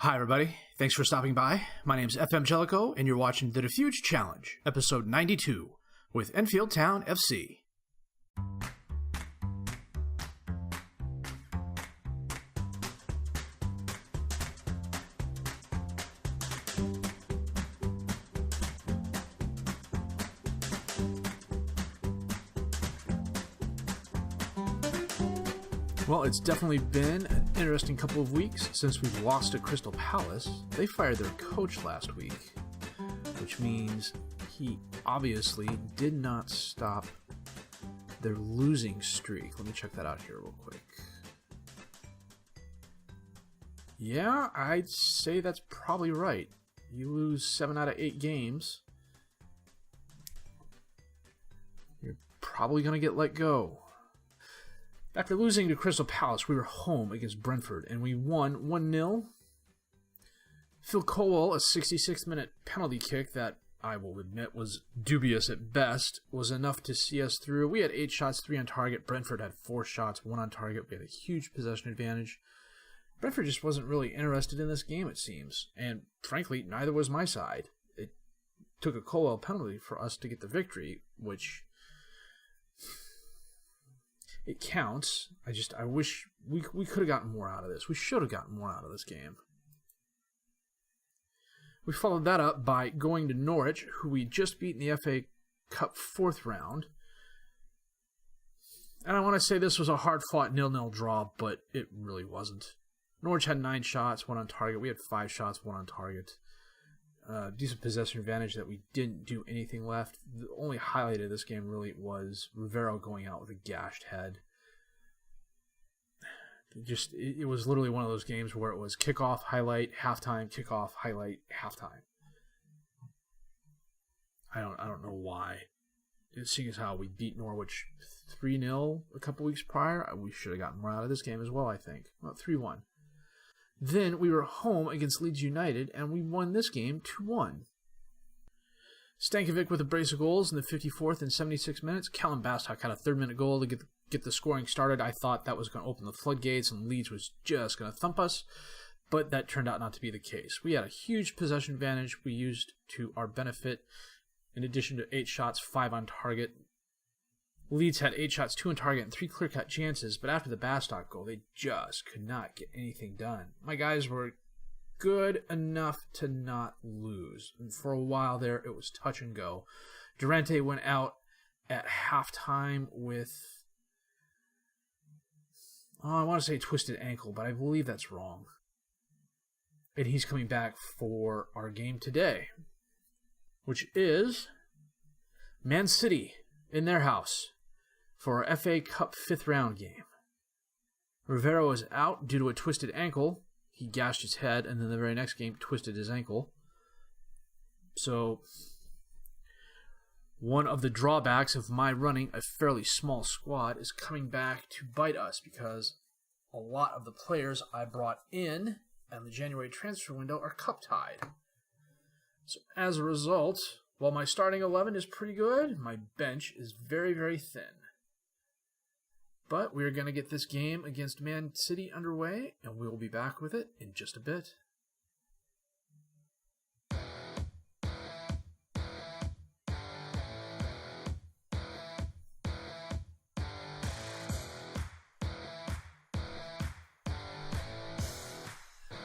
Hi everybody, thanks for stopping by. My name's FM18, and you're watching the Dafuge Challenge, episode 92, with Enfield Town FC. Well, it's definitely been an interesting couple of weeks since we've lost to Crystal Palace. They fired their coach last week, which means he obviously did not stop their losing streak. Let me check that out here real quick. Yeah, I'd say that's probably right. You lose 7 out of 8 games, you're probably going to get let go. After losing to Crystal Palace, we were home against Brentford, and we won 1-0. Phil Colwell, a 66th-minute penalty kick that I will admit was dubious at best, was enough to see us through. We had 8 shots, 3 on target. Brentford had 4 shots, 1 on target. We had a huge possession advantage. Brentford just wasn't really interested in this game, it seems, and frankly, neither was my side. It took a Colwell penalty for us to get the victory, which... it counts. I wish we could have gotten more out of this. We should have gotten more out of this game. We followed that up by going to Norwich, who we just beat in the FA Cup 4th round. And I want to say this was a hard-fought 0-0 draw, but it really wasn't. Norwich had 9 shots, 1 on target. We had 5 shots, 1 on target. Decent possession advantage that we didn't do anything left. The only highlight of this game really was Rivero going out with a gashed head. It was literally one of those games where it was kickoff, highlight, halftime, kickoff, highlight, halftime. I don't know why. Seeing as how we beat Norwich 3-0 a couple weeks prior, we should have gotten more out of this game as well, I think. Well, 3-1. Then we were home against Leeds United, and we won this game 2-1. Stankovic with a brace of goals in the 54th and 76 minutes. Callum Bastock had a 3rd-minute goal to get the scoring started. I thought that was going to open the floodgates, and Leeds was just going to thump us, but that turned out not to be the case. We had a huge possession advantage we used to our benefit. In addition to 8 shots, 5 on target, Leeds had 8 shots, 2 on target, and 3 clear-cut chances, but after the Bastock goal, they just could not get anything done. My guys were good enough to not lose. And for a while there, it was touch and go. Durante went out at halftime with, I want to say twisted ankle, but I believe that's wrong. And he's coming back for our game today, which is Man City in their house for our FA Cup 5th round game. Rivero is out due to a twisted ankle. He gashed his head, and then the very next game twisted his ankle. So, one of the drawbacks of my running a fairly small squad is coming back to bite us, because a lot of the players I brought in and the January transfer window are cup-tied. So as a result, while my starting 11 is pretty good, my bench is very, very thin. But we're going to get this game against Man City underway, and we will be back with it in just a bit.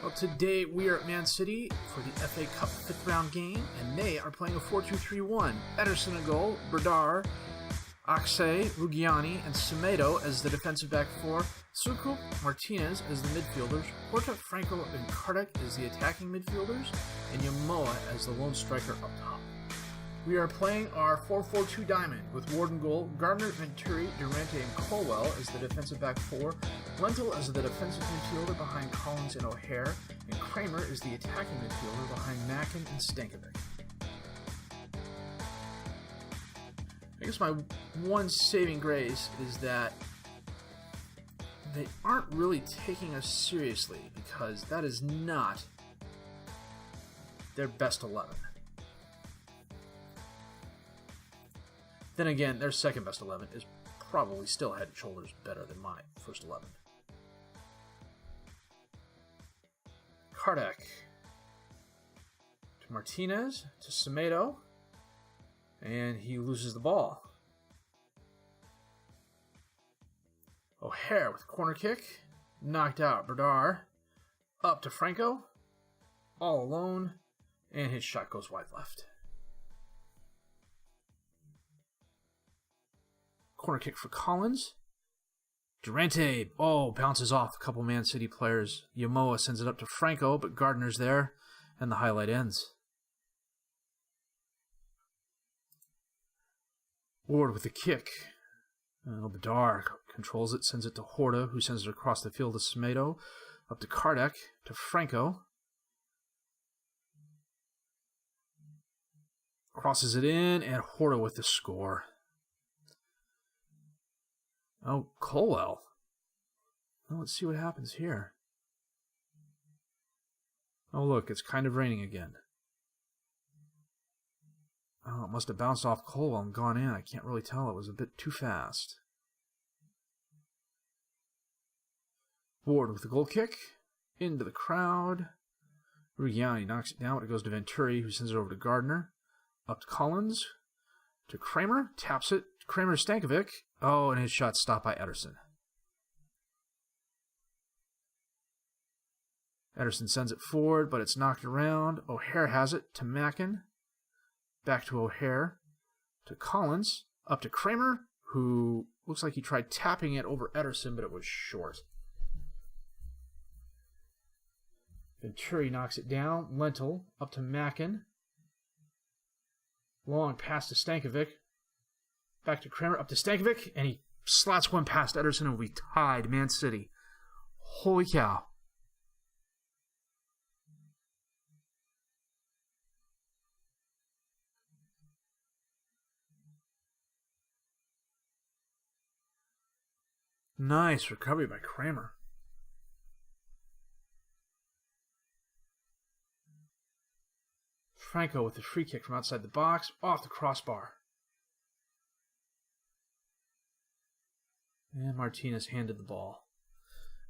Well, today we are at Man City for the FA Cup 5th round game, and they are playing a 4-2-3-1. Ederson in goal, Berdar, Akse, Rugiani, and Semedo as the defensive back 4, Sukup, Martinez as the midfielders, Porta, Franco, and Kardec as the attacking midfielders, and Yamoa as the lone striker up top. We are playing our 4-4-2 diamond with Ward in goal, Gardner, Venturi, Durante, and Colwell as the defensive back 4, Lentil as the defensive midfielder behind Collins and O'Hare, and Kramer is the attacking midfielder behind Mackin and Stankovic. I guess my one saving grace is that they aren't really taking us seriously, because that is not their best 11. Then again, their second best 11 is probably still head and shoulders better than my first 11. Kardec. To Martinez. To Semedo. And he loses the ball. O'Hare with corner kick. Knocked out. Berdar. Up to Franco. All alone. And his shot goes wide left. Corner kick for Collins. Durante, bounces off a couple Man City players. Yamoa sends it up to Franco, but Gardner's there, and the highlight ends. Ward with the kick. Bedar controls it, sends it to Horta, who sends it across the field to Semedo, up to Kardec, to Franco. Crosses it in, and Horta with the score. Oh, Colwell. Well, let's see what happens here. Oh, look, it's kind of raining again. Oh, it must have bounced off Colwell and gone in. I can't really tell. It was a bit too fast. Ward with the goal kick. Into the crowd. Ruggiani knocks it down, but it goes to Venturi, who sends it over to Gardner. Up to Collins. To Kramer. Taps it. Kramer to Stankovic. Oh, and his shot stopped by Ederson. Ederson sends it forward, but it's knocked around. O'Hare has it to Mackin. Back to O'Hare. To Collins. Up to Kramer, who looks like he tried tapping it over Ederson, but it was short. Venturi knocks it down. Lentil up to Mackin. Long pass to Stankovic. Back to Kramer, up to Stankovic, and he slots one past Ederson, and we tied Man City. Holy cow. Nice recovery by Kramer. Franco with the free kick from outside the box, off the crossbar. And Martinez handed the ball.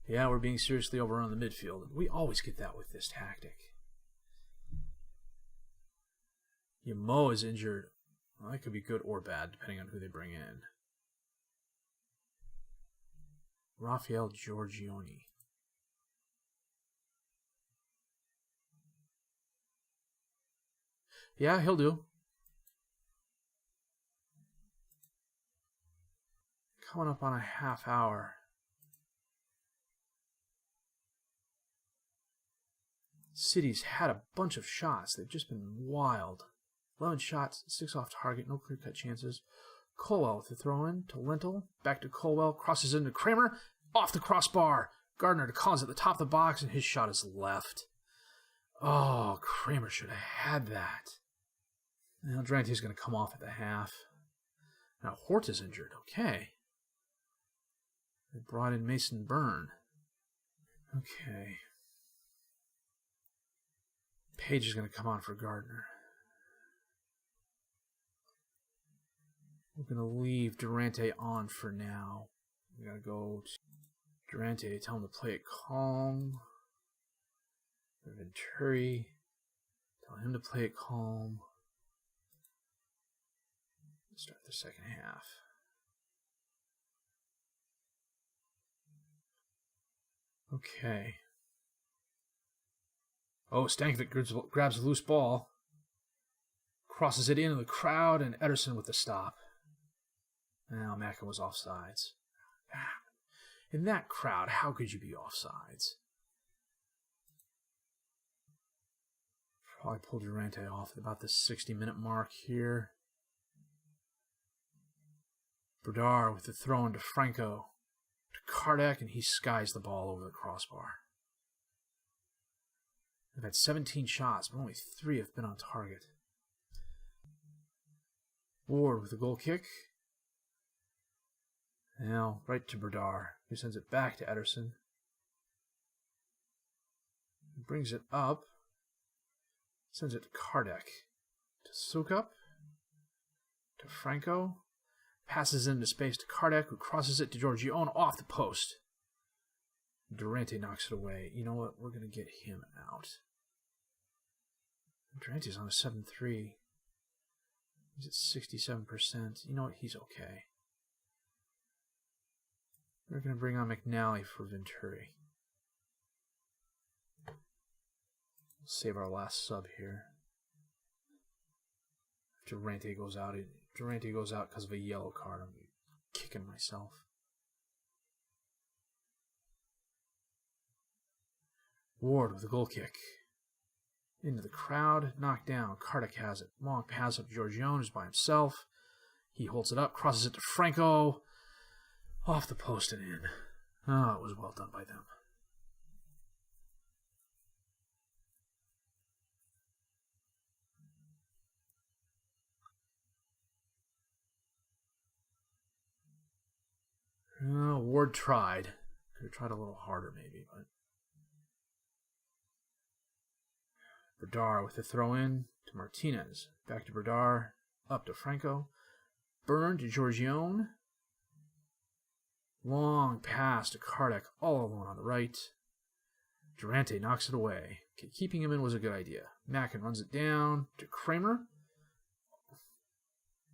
Yeah, we're being seriously overrun in the midfield. We always get that with this tactic. Yamo is injured. Well, that could be good or bad, depending on who they bring in. Rafael Giorgione. Yeah, he'll do. Coming up on a half hour. City's had a bunch of shots. They've just been wild. 11 shots, 6 off target, no clear-cut chances. Colwell with the throw-in to Lentil. Back to Colwell, crosses into Kramer. Off the crossbar. Gardner to Collins at the top of the box, and his shot is left. Oh, Kramer should have had that. Now Durante's going to come off at the half. Now Horta's injured. Okay. They brought in Mason Byrne. Okay. Page is going to come on for Gardner. We're going to leave Durante on for now. We got to go to Durante, tell him to play it calm. Venturi, tell him to play it calm. Start the second half. Okay. Oh, Stankovic grabs a loose ball. Crosses it into the crowd, and Ederson with the stop. Now Mackin was offsides. In that crowd, how could you be offsides? Probably pulled Durante off at about the 60-minute mark here. Berdar with the throw into Franco. To Kardec, and he skies the ball over the crossbar. They've had 17 shots, but only 3 have been on target. Ward with the goal kick. Now, right to Berdar, who sends it back to Ederson. He brings it up. Sends it to Kardec. To Sukup. To Franco. Passes into space to Kardec, who crosses it to Giorgione off the post. Durante knocks it away. You know what? We're going to get him out. Durante's on a 7-3. He's at 67%. You know what? He's okay. We're going to bring on McNally for Venturi. Save our last sub here. Durante goes out. Durante goes out because of a yellow card. I'm kicking myself. Ward with a goal kick. Into the crowd. Knocked down. Kartik has it. Long pass up to Giorgione, who's by himself. He holds it up. Crosses it to Franco. Off the post and in. Oh, it was well done by them. Ward tried. Could have tried a little harder maybe, but... Berdar with the throw-in to Martinez. Back to Berdar. Up to Franco. Burn to Giorgione. Long pass to Kartik, all alone on the right. Durante knocks it away. Okay, keeping him in was a good idea. Mackin runs it down to Kramer.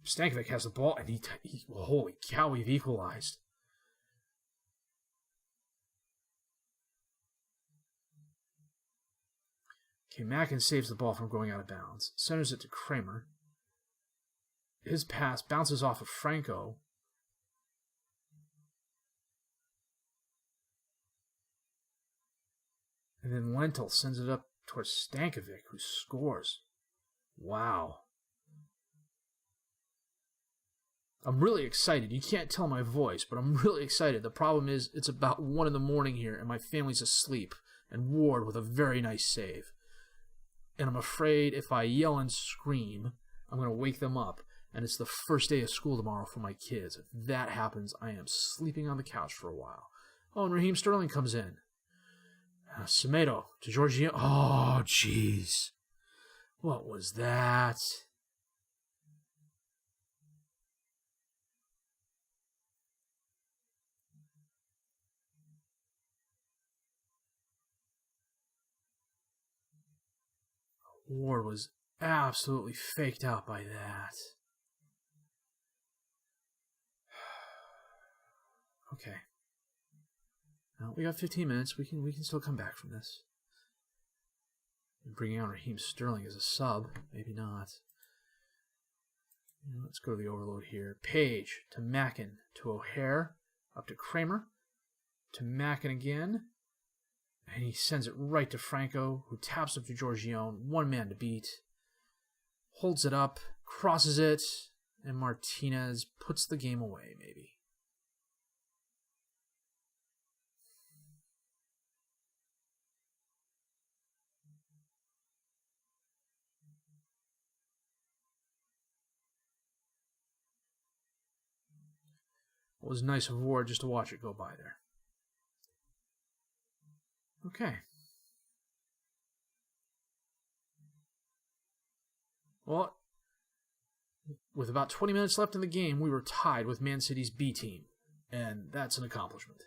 Stankovic has the ball, and he holy cow, we've equalized. Okay, Mackin saves the ball from going out of bounds. Centers it to Kramer. His pass bounces off of Franco. And then Lentil sends it up towards Stankovic, who scores. Wow. I'm really excited. You can't tell my voice, but I'm really excited. The problem is it's about 1 in the morning here, and my family's asleep. And Ward with a very nice save. And I'm afraid if I yell and scream, I'm going to wake them up. And it's the first day of school tomorrow for my kids. If that happens, I am sleeping on the couch for a while. Oh, and Raheem Sterling comes in. Semedo to Giorgione. Oh, jeez. What was that? Ward was absolutely faked out by that. Okay. Now, we got 15 minutes. We can still come back from this. And bringing on Raheem Sterling as a sub. Maybe not. Let's go to the overload here. Page to Mackin to O'Hare. Up to Kramer. To Mackin again. And he sends it right to Franco, who taps up to Giorgione. 1 man to beat. Holds it up. Crosses it. And Martinez puts the game away, maybe. It was nice of Ward just to watch it go by there. Okay. Well, with about 20 minutes left in the game, we were tied with Man City's B team, and that's an accomplishment.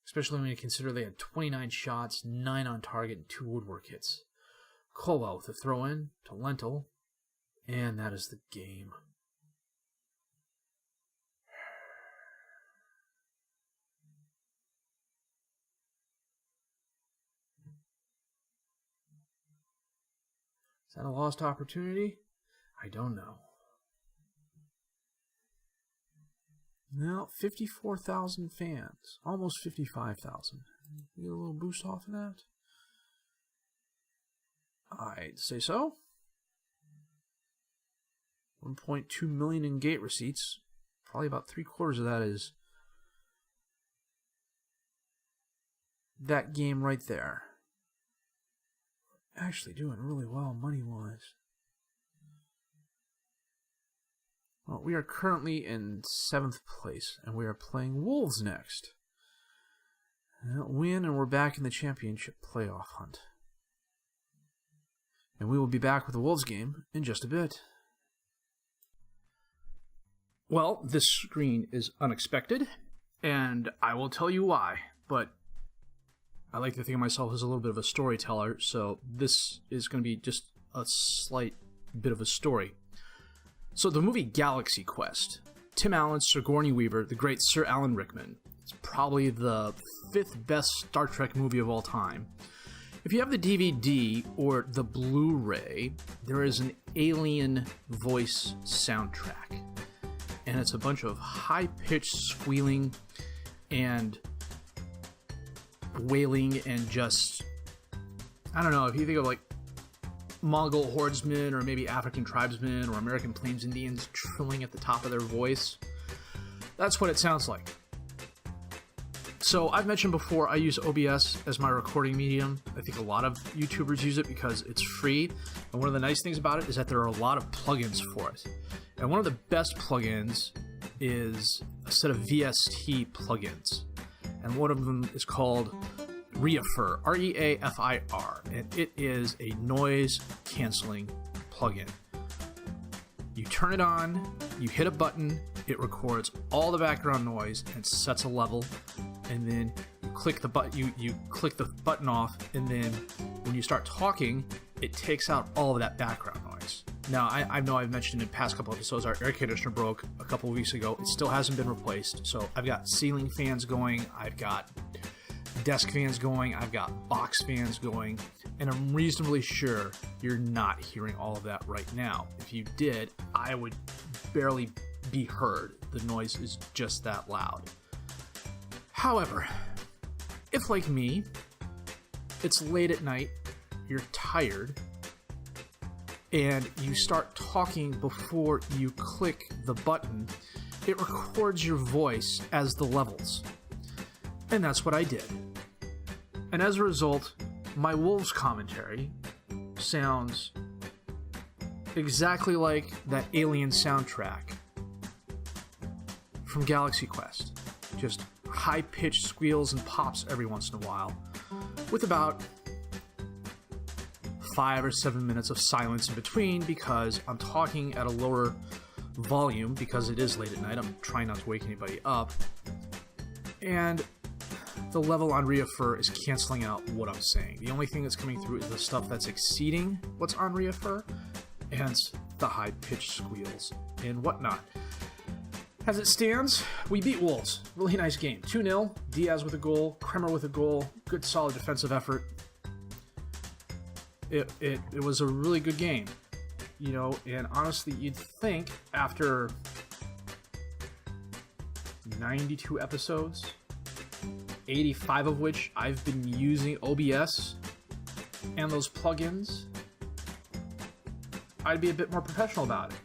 Especially when you consider they had 29 shots, 9 on target, and 2 woodwork hits. Colwell with a throw-in to Lentil. And that is the game. Is that a lost opportunity? I don't know. No, 54,000 fans. Almost 55,000. You get a little boost off of that? I'd say so. 1.2 million in gate receipts. Probably about 3/4 of that is that game right there. Actually doing really well money-wise. Well, we are currently in 7th place, and we are playing Wolves next. Win, and we're back in the championship playoff hunt. And we will be back with the Wolves game in just a bit. Well, this screen is unexpected, and I will tell you why, but I like to think of myself as a little bit of a storyteller, so this is going to be just a slight bit of a story. So the movie Galaxy Quest, Tim Allen, Sigourney Weaver, the great Sir Alan Rickman. It's probably the 5th best Star Trek movie of all time. If you have the DVD or the Blu-ray, there is an alien voice soundtrack. And it's a bunch of high-pitched squealing and wailing and just, I don't know, if you think of like Mongol hordsmen or maybe African tribesmen or American Plains Indians trilling at the top of their voice, that's what it sounds like. So I've mentioned before, I use OBS as my recording medium. I think a lot of YouTubers use it because it's free. And one of the nice things about it is that there are a lot of plugins for it. And one of the best plugins is a set of VST plugins. And one of them is called Reafir, R-E-A-F-I-R. And it is a noise canceling plugin. You turn it on, you hit a button, it records all the background noise and sets a level. And then you click the button off, and then when you start talking, it takes out all of that background noise. Now, I know I've mentioned in past couple episodes, our air conditioner broke a couple of weeks ago. It still hasn't been replaced. So I've got ceiling fans going, I've got desk fans going, I've got box fans going, and I'm reasonably sure you're not hearing all of that right now. If you did, I would barely be heard. The noise is just that loud. However, if like me, it's late at night, you're tired, and you start talking before you click the button, it records your voice as the levels. And that's what I did. And as a result, my Wolves commentary sounds exactly like that alien soundtrack from Galaxy Quest. Just high-pitched squeals and pops every once in a while, with about 5 or 7 minutes of silence in between because I'm talking at a lower volume because it is late at night. I'm trying not to wake anybody up. And the level on Reafir is canceling out what I'm saying. The only thing that's coming through is the stuff that's exceeding what's on Reafir, and the high-pitched squeals and whatnot. As it stands, we beat Wolves. Really nice game. 2-0, Diaz with a goal, Kremer with a goal, good solid defensive effort. It was a really good game. You know, and honestly, you'd think after 92 episodes, 85 of which I've been using OBS and those plugins, I'd be a bit more professional about it.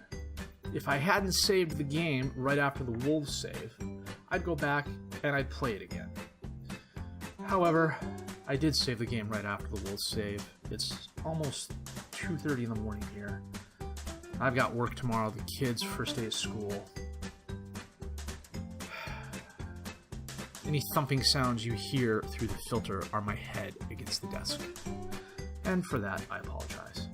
If I hadn't saved the game right after the Wolves save, I'd go back and I'd play it again. However, I did save the game right after the Wolves save. It's almost 2:30 in the morning here. I've got work tomorrow, the kids' first day of school. Any thumping sounds you hear through the filter are my head against the desk. And for that, I apologize.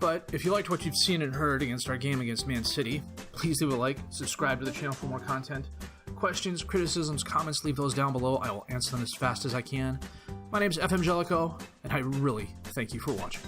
But if you liked what you've seen and heard against our game against Man City, please leave a like, subscribe to the channel for more content. Questions, criticisms, comments, leave those down below. I will answer them as fast as I can. My name's FM18, and I really thank you for watching.